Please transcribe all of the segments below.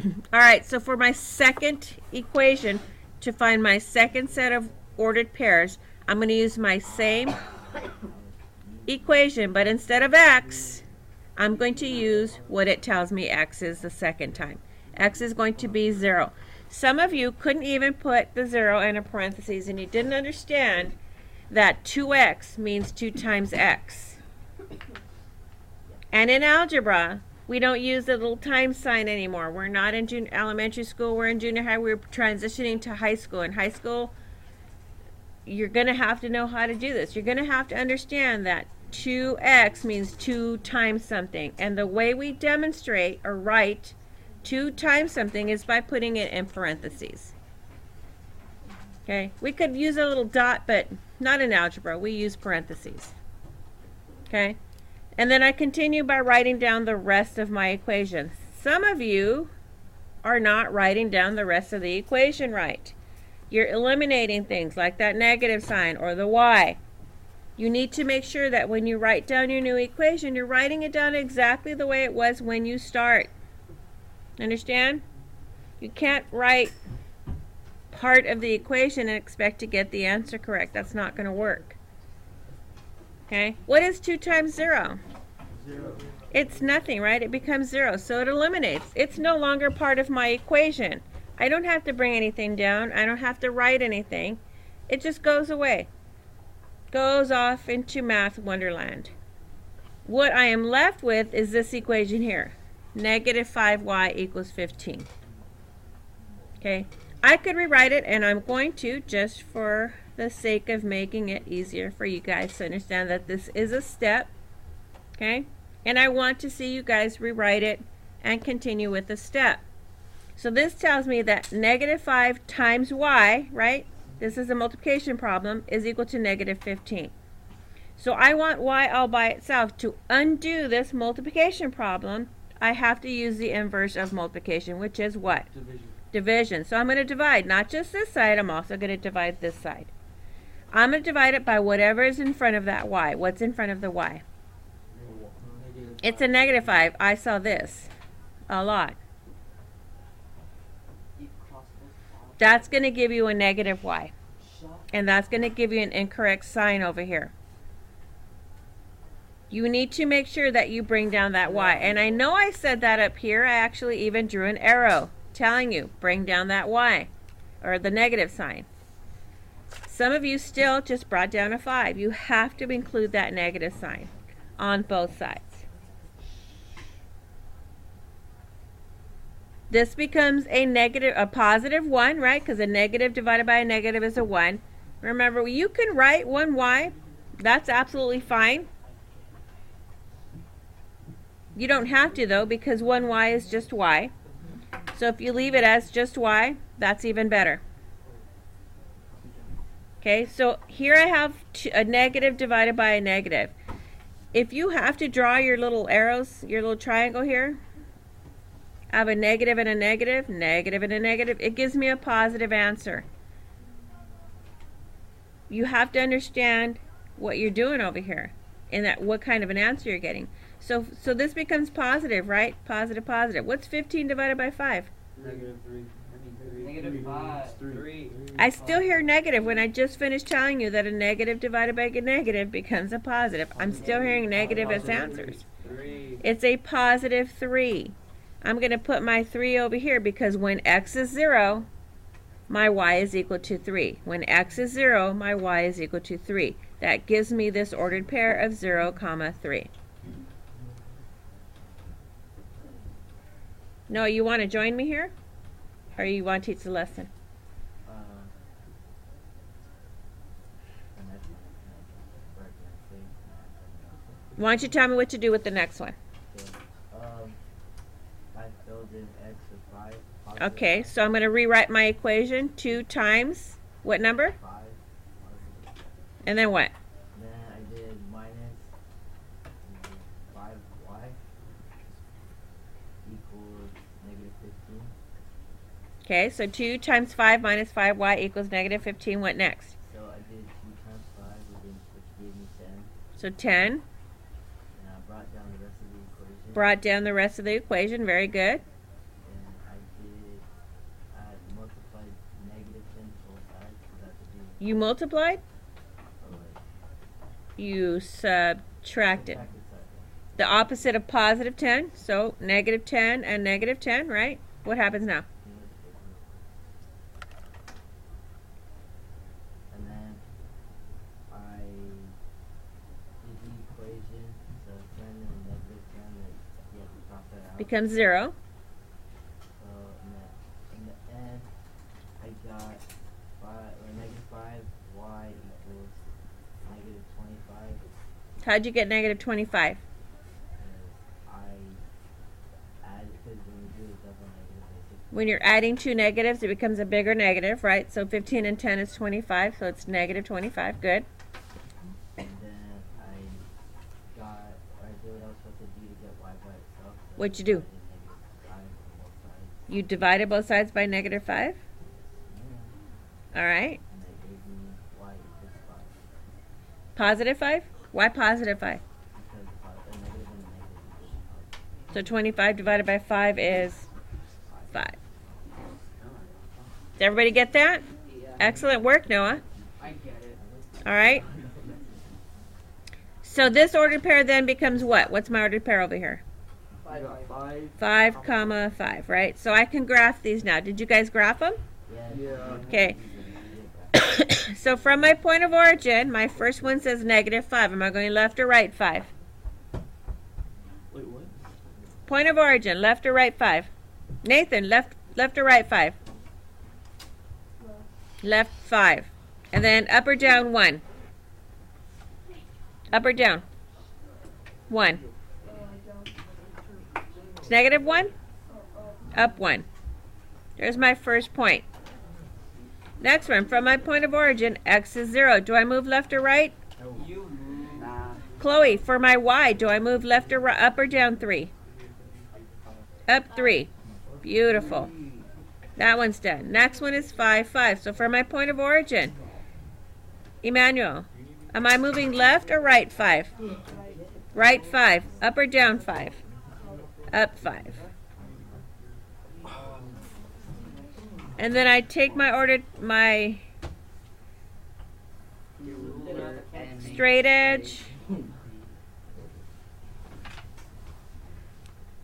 All right, so for my second equation, to find my second set of ordered pairs, I'm going to use my same equation, but instead of x, I'm going to use what it tells me x is the second time. X is going to be 0. Some of you couldn't even put the 0 in a parentheses, and you didn't understand that 2x means 2 times x. And in algebra, we don't use the little times sign anymore. We're not in elementary school. We're in junior high. We're transitioning to high school. In high school, you're going to have to know how to do this. You're going to have to understand that 2x means 2 times something. And the way we demonstrate or write 2 times something is by putting it in parentheses. Okay? We could use a little dot, but not in algebra. We use parentheses. Okay? And then I continue by writing down the rest of my equation. Some of you are not writing down the rest of the equation right. You're eliminating things like that negative sign or the y. You need to make sure that when you write down your new equation, you're writing it down exactly the way it was when you start. Understand? You can't write part of the equation and expect to get the answer correct. That's not going to work. Okay? What is 2 times 0? 0. It's nothing, right? It becomes 0, so it eliminates. It's no longer part of my equation. I don't have to bring anything down. I don't have to write anything. It just goes away. Goes off into math wonderland. What I am left with is this equation here. Negative 5y equals 15. Okay? I could rewrite it, and I'm going to, just for the sake of making it easier for you guys to understand that this is a step. Okay? And I want to see you guys rewrite it and continue with the step. So this tells me that negative 5 times y, right? This is a multiplication problem, is equal to negative 15. So I want y all by itself. To undo this multiplication problem, I have to use the inverse of multiplication, which is what? Division. Division. So I'm going to divide not just this side, I'm also going to divide this side. I'm going to divide it by whatever is in front of that y. What's in front of the y? It's a negative 5. I saw this a lot. That's going to give you a negative y. And that's going to give you an incorrect sign over here. You need to make sure that you bring down that y. And I know I said that up here. I actually even drew an arrow telling you, bring down that y, or the negative sign. Some of you still just brought down a 5. You have to include that negative sign on both sides. This becomes a positive 1, right? Because a negative divided by a negative is a 1. Remember, you can write 1y. That's absolutely fine. You don't have to, though, because 1y is just y. So if you leave it as just y, that's even better. Okay, so here I have a negative divided by a negative. If you have to draw your little arrows, your little triangle here, I have a negative and a negative, negative and a negative. It gives me a positive answer. You have to understand what you're doing over here and that what kind of an answer you're getting. So this becomes positive, right? Positive, positive. What's 15 divided by 5? Negative 3. Negative 5. 3. I still hear negative when I just finished telling you that a negative divided by a negative becomes a positive. I'm still hearing negative as answers. 3. It's a positive 3. I'm going to put my 3 over here because when x is 0, my y is equal to 3. When x is 0, my y is equal to 3. That gives me this ordered pair of 0, 3. No, you want to join me here? Or you want to teach the lesson? Why don't you tell me what to do with the next one? I filled in x of 5. Okay, so I'm going to rewrite my equation. 2 times what number? 5. And then what? Then I did minus 5y equals negative 15. Okay, so 2 times 5 minus 5y equals negative 15. What next? So I did 2 times 5, which gave me 10. So 10. And I brought down the rest of the equation. Brought down the rest of the equation. Very good. And I You multiplied? Oh, wait. You subtracted. Subtracted side. The opposite of positive 10. So negative 10 and negative 10, right? What happens now? And then I did the equation, so 10 and negative 10, that you have to cross that out. Becomes 0. So in the end, I got negative 5y equals negative 25. How'd you get negative 25? I added, because when you do a double negative, basically. When you're adding two negatives, it becomes a bigger negative, right? So 15 and 10 is 25, so it's negative 25. Good. And then I did what I was supposed to do to get y by itself. So What'd you do? I divided negative 5 on both sides. You divided both sides by negative 5. Yeah. All right. And that gave me y equals 5. Positive 5? Why positive 5? Because a negative and a negative equals positive. So 25 divided by 5 is 5. Does everybody get that? Yeah. Excellent work, Noah. I get it. All right. So this ordered pair then becomes what? What's my ordered pair over here? 5, 5. 5, comma 5, right? So I can graph these now. Did you guys graph them? Yeah. Okay. So from my point of origin, my first one says negative 5. Am I going left or right 5? Wait, what? Point of origin, left or right 5? Nathan, left or right 5? Left 5. And then up or down 1? Up or down? 1. It's negative 1? Up 1. There's my first point. Next one, from my point of origin, x is 0. Do I move left or right? Nah. Chloe, for my y, do I move left or right, up or down 3? Up 3. Beautiful. That one's done. Next one is 5, 5. So for my point of origin, Emmanuel, am I moving left or right 5? Right 5. Up or down 5? Up 5. And then I take my straight edge.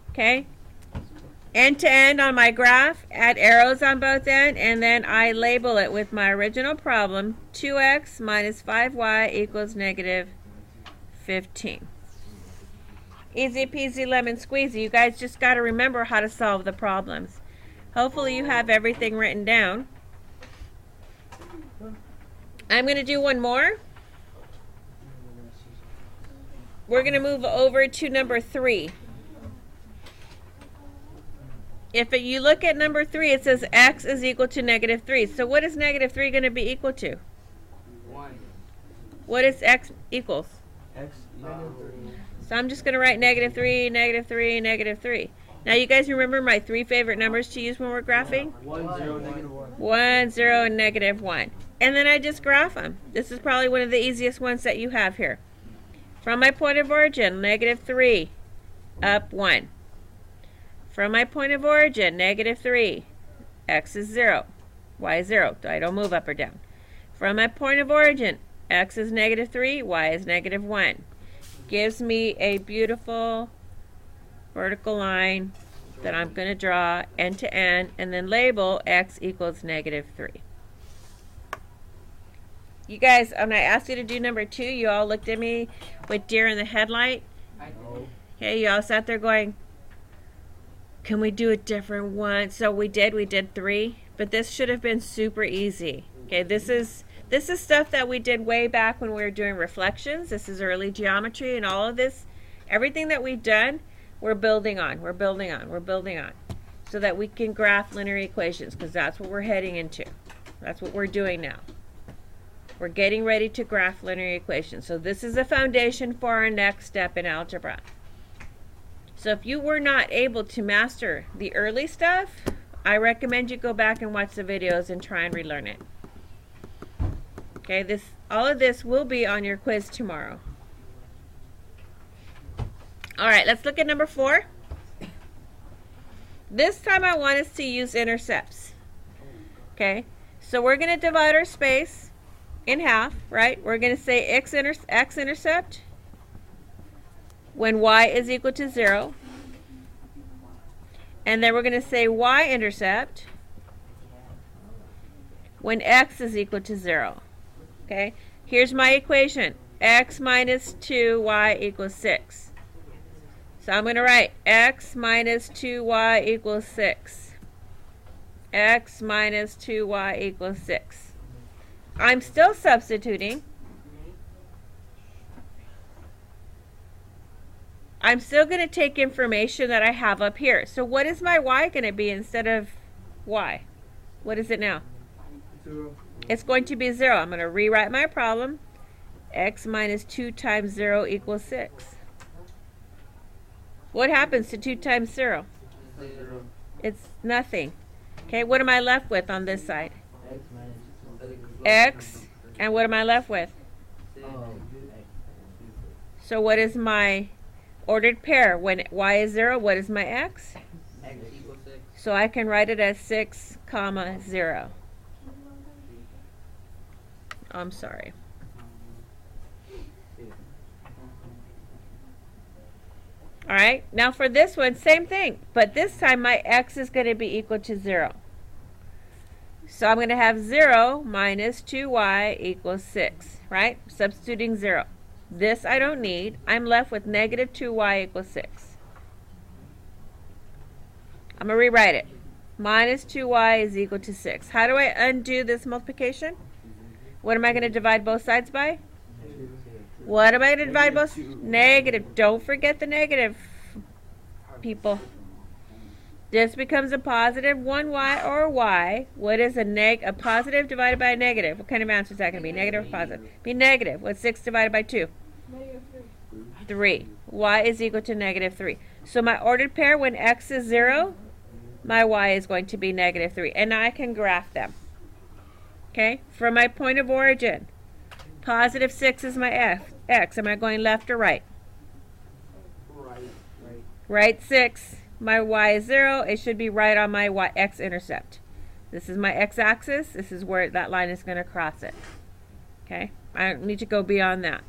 Okay. End to end on my graph, add arrows on both ends, and then I label it with my original problem, 2x minus 5y equals negative 15. Easy peasy lemon squeezy. You guys just got to remember how to solve the problems. Hopefully you have everything written down. I'm going to do one more. We're going to move over to number 3. If you look at number 3, it says x is equal to negative 3. So what is negative 3 going to be equal to? 1. What is x equals? X So I'm just going to write negative 3, negative 3, negative 3. Now you guys remember my 3 favorite numbers to use when we're graphing? 1, 0, negative 1. 1, 0, and negative 1. And then I just graph them. This is probably one of the easiest ones that you have here. From my point of origin, negative 3, up 1. From my point of origin, negative 3, x is 0, y is 0. I don't move up or down. From my point of origin, x is negative 3, y is negative 1. Gives me a beautiful vertical line that I'm going to draw end to end and then label x equals negative 3. You guys, when I asked you to do number 2, you all looked at me with deer in the headlight. Okay, you all sat there going, can we do a different one? So we did 3, but this should have been super easy. Okay, this is stuff that we did way back when we were doing reflections. This is early geometry, and all of this, everything that we've done, we're building on, so that we can graph linear equations, because that's what we're heading into. That's what we're doing now. We're getting ready to graph linear equations. So this is a foundation for our next step in algebra. So if you were not able to master the early stuff, I recommend you go back and watch the videos and try and relearn it. Okay, all of this will be on your quiz tomorrow. All right, let's look at number 4. This time I want us to use intercepts. Okay, so we're going to divide our space in half, right? We're going to say x-intercept when y is equal to 0. And then we're going to say y-intercept when x is equal to 0. Okay? Here's my equation. X minus 2y equals 6. So I'm going to write x minus 2y equals 6. X minus 2y equals 6. I'm still substituting. I'm still going to take information that I have up here. So what is my y going to be instead of y? What is it now? 0. It's going to be 0. I'm going to rewrite my problem. X minus 2 times 0 equals 6. What happens to 2 times 0? 0. It's nothing. Okay, what am I left with on this side? X minus 2. X, and what am I left with? Oh, So what is my ordered pair? When y is 0, what is my x? X equals 6. So I can write it as 6, comma 0. I'm sorry. All right, now for this one, same thing, but this time my x is going to be equal to 0. So I'm going to have 0 minus 2y equals 6, right? Substituting 0. This I don't need. I'm left with negative 2y equals 6. I'm going to rewrite it. Minus 2y is equal to 6. How do I undo this multiplication? What am I going to divide both sides by? What am I going to divide both? Negative. Don't forget the negative, people. This becomes a positive 1y or y. What is a positive divided by a negative? What kind of answer is that going to be? Negative or positive? Be negative. What's 6 divided by 2? 3. Y is equal to negative 3. So my ordered pair, when x is 0, my y is going to be negative 3. And now I can graph them. Okay? From my point of origin, positive 6 is my x. Am I going left or right? Right. Right 6. My y is 0. It should be right on my x-intercept. This is my x-axis. This is where that line is going to cross it. Okay? I don't need to go beyond that.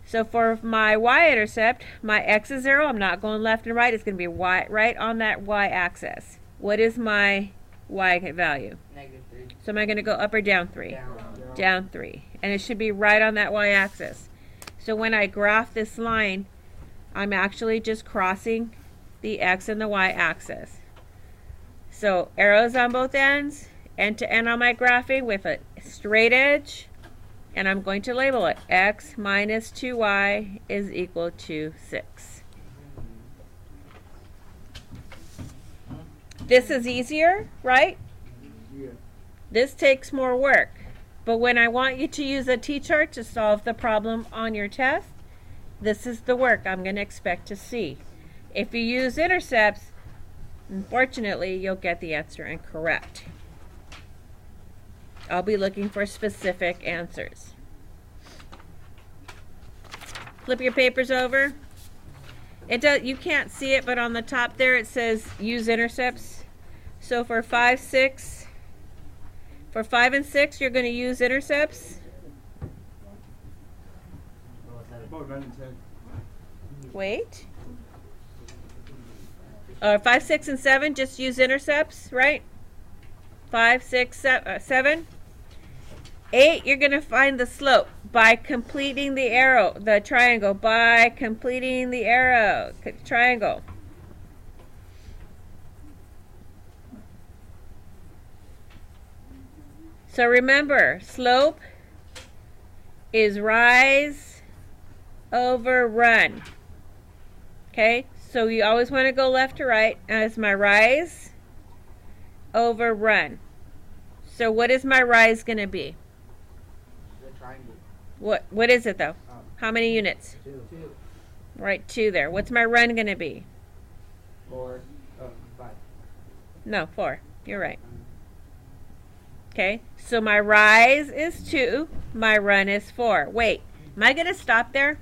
So for my y-intercept, my x is 0. I'm not going left and right. It's going to be right on that y-axis. What is my y value? Negative 3. So am I going to go up or down 3? Down. Down 3. And it should be right on that y-axis. So when I graph this line, I'm actually just crossing the x and the y-axis. So arrows on both ends, end to end on my graphing with a straight edge, and I'm going to label it x minus 2y is equal to 6. This is easier, right? Yeah. This takes more work. But when I want you to use a T-chart to solve the problem on your test, this is the work I'm going to expect to see. If you use intercepts, unfortunately, you'll get the answer incorrect. I'll be looking for specific answers. Flip your papers over. You can't see it, but on the top there it says use intercepts. So for 5, 6, for 5 and 6, you're going to use intercepts. About 9 and 10. Wait. 5, 6, and 7, just use intercepts, right? 5, 6, 7. 8, you're going to find the slope by completing the arrow, the triangle, by completing the arrow, triangle. So remember, slope is rise over run. Okay, so you always want to go left to right as my rise over run. So what is my rise going to be? The triangle. What is it though? How many units? 2. Right, 2 there. What's my run going to be? 4. 5. No, 4. You're right. Okay, so my rise is 2, my run is 4. Wait, am I going to stop there?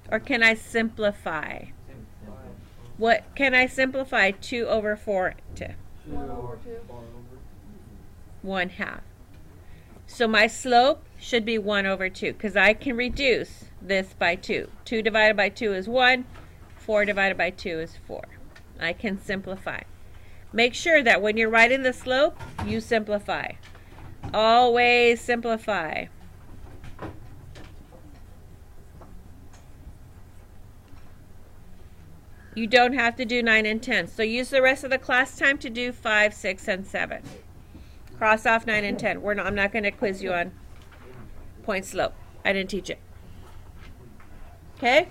Or can I simplify? What can I simplify 2 over 4 to? 2 over 2. 1/2. So my slope should be 1 over 2 because I can reduce this by 2. 2 divided by 2 is 1. 4 divided by 2 is 4. I can simplify. Make sure that when you're writing the slope, you simplify. Always simplify. You don't have to do 9 and 10. So use the rest of the class time to do 5, 6, and 7. Cross off 9 and 10. I'm not going to quiz you on point slope. I didn't teach it. Okay?